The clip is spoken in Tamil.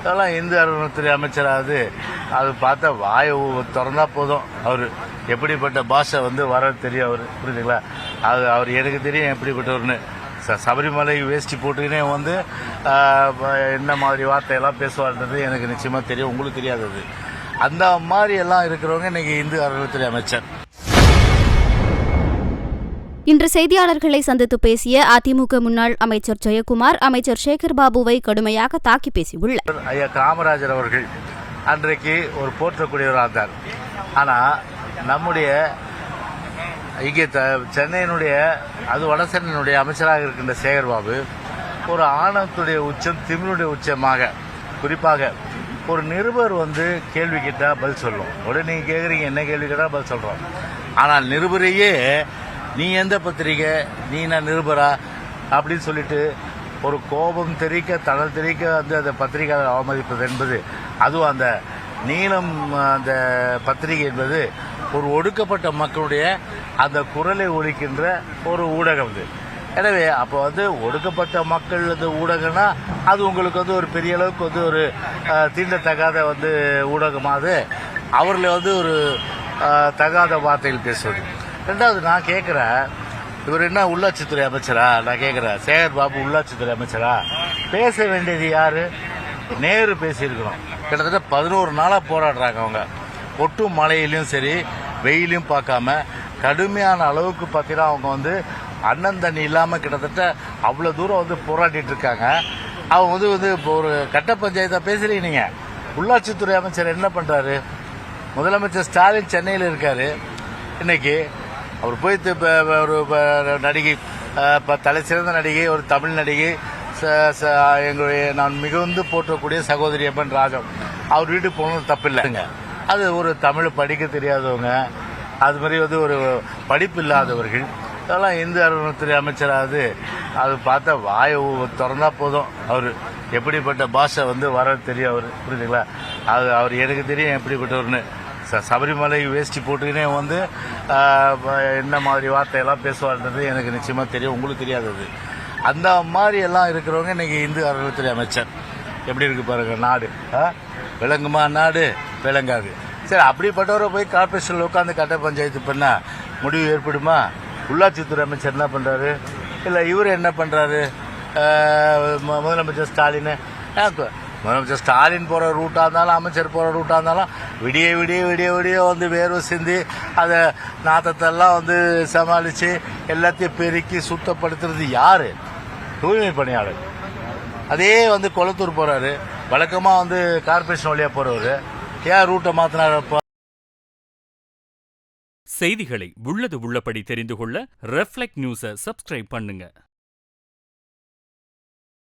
அதெல்லாம் இந்து அறநிலையத்துறை அமைச்சராவது அது பார்த்தா வாயை திறந்தா போதும். அவர் எப்படிப்பட்ட பாஷை வர தெரியும். அவர் புரியுதுங்களா? அவர் எனக்கு தெரியும் எப்படிப்பட்டவர்னு. சபரிமலை வேஷ்டி போட்டுக்கினே என்ன மாதிரி வார்த்தையெல்லாம் பேசுவார்ன்றது எனக்கு நிச்சயமா தெரியும். உங்களுக்கு தெரியாதது. அந்த மாதிரி எல்லாம் இருக்கிறவங்க இன்னைக்கு இந்து அறநிலையத்துறை அமைச்சர். இன்று செய்தியாளர்களை சந்தித்து பேசிய அதிமுக முன்னாள் அமைச்சர் ஜெயக்குமார் அமைச்சர் சேகர் பாபுவை கடுமையாக தாக்கி பேசியுள்ளார். ஐயா காமராஜர் அவர்கள் அன்றைக்கு ஒரு போற்றக்கூடியவராக இருந்தார். ஆனா நம்முடைய இங்கே சென்னையினுடைய வடசென்னையினுடைய அமைச்சராக இருக்கின்ற சேகர்பாபு ஒரு ஆணவத்துடைய உச்சம் திமிருடைய உச்சமாக, குறிப்பாக ஒரு நிருபர் கேள்வி கேட்டா பதில் சொல்லும். உடனே நீங்க கேட்குறீங்க என்ன கேள்வி கேட்டா பதில் சொல்றோம். ஆனால் நிருபரையே நீ எந்த பத்திரிகை, நீ நான் நிருபரா அப்படின்னு சொல்லிட்டு ஒரு கோபம் தெரிக்க தணல் தெரிக்க அந்த பத்திரிகை அவமதிப்பது என்பது, அதுவும் அந்த நீளம் அந்த பத்திரிகை என்பது ஒரு ஒடுக்கப்பட்ட மக்களுடைய அந்த குரலை ஒலிக்கின்ற ஒரு ஊடகம் இது. எனவே அப்போ ஒடுக்கப்பட்ட மக்கள் ஊடகம்னா அது உங்களுக்கு ஒரு பெரிய அளவுக்கு ஒரு தீண்டத்தகாத ஊடகமாவது அவர்களை ஒரு தகாத வார்த்தைகள் பேசுவது. ரெண்டாவது நான் கேட்குறேன், இவர் என்ன உள்ளாட்சித்துறை அமைச்சரா? நான் கேட்குறேன், சேகர் பாபு உள்ளாட்சித்துறை அமைச்சரா? பேச வேண்டியது யாரு? நேரு பேசியிருக்கிறோம். கிட்டத்தட்ட 11 நாளாக போராடுறாங்க அவங்க. ஒட்டும் மழையிலையும் சரி வெயிலையும் பார்க்காம கடுமையான அளவுக்கு பார்த்தீங்கன்னா அவங்க அண்ணன் தண்ணி இல்லாமல் கிட்டத்தட்ட அவ்வளோ தூரம் போராடிட்டு இருக்காங்க. அவங்க இப்போ ஒரு கட்ட பஞ்சாயத்தா பேசுறீங்க. நீங்க உள்ளாட்சித்துறை அமைச்சர் என்ன பண்றாரு? முதலமைச்சர் ஸ்டாலின் சென்னையில் இருக்காரு. இன்னைக்கு அவர் போய் ஒரு நடிகை, தலை சிறந்த நடிகை, ஒரு தமிழ் நடிகை, எங்களுடைய நான் மிகுந்து போற்றக்கூடிய சகோதரி எம் ராஜம், அவர் வீட்டுக்கு போகணும் தப்பில்லைங்க. அது ஒரு தமிழ் படிக்க தெரியாதவங்க, அது மாதிரி ஒரு படிப்பு இல்லாதவர்கள், அதெல்லாம் இந்து அறநிலையத்துறை அமைச்சராவது அது பார்த்தா வாயை திறந்தா போதும். அவர் எப்படிப்பட்ட பாஷை தெரியும். அவர் புரியுதுங்களா? அவர் எனக்கு தெரியும் எப்படிப்பட்டவர்னு. சபரிமலை வேஷ்டி போட்டுக்கினே என்ன மாதிரி வார்த்தையெல்லாம் பேசுவார்ன்றது எனக்கு நிச்சயமா தெரியும். உங்களுக்கு தெரியாதது. அந்த மாதிரி எல்லாம் இருக்கிறவங்க இன்னைக்கு இந்து அறநிலையத்துறை அமைச்சர். எப்படி இருக்கு பாருங்க நாடு. விளங்குமா நாடு? விளங்காது. சரி, அப்படிப்பட்டவரை போய் கார்பரேஷன்ல உட்காந்து கட்ட பஞ்சாயத்து பண்ணா முடிவு ஏற்படுமா? உள்ளாட்சித்துறை அமைச்சர் என்ன பண்றாரு? இல்ல இவர் என்ன பண்றாரு? முதலமைச்சர் ஸ்டாலின். முதலமைச்சர் ஸ்டாலின் போற ரூட்டா இருந்தாலும் அமைச்சர் போற ரூட்டா இருந்தாலும் விடிய விடிய விடிய விடிய வேர்வை சிந்தி அதை நாத்தத்தெல்லாம் சமாளிச்சு எல்லாத்தையும் பெருக்கி சுத்தப்படுத்துறது யாரு? தூய்மை பணியாளர். அதே கொளத்தூர் போறாரு. வழக்கமா கார்பரேஷன் வழியா போறவரு ஏன் ரூட்டை மாத்தினாரு? செய்திகளை உள்ளது உள்ளபடி தெரிந்து கொள்ள ரெஃப்ளெக்ட் நியூஸை சப்ஸ்கிரைப் பண்ணுங்க.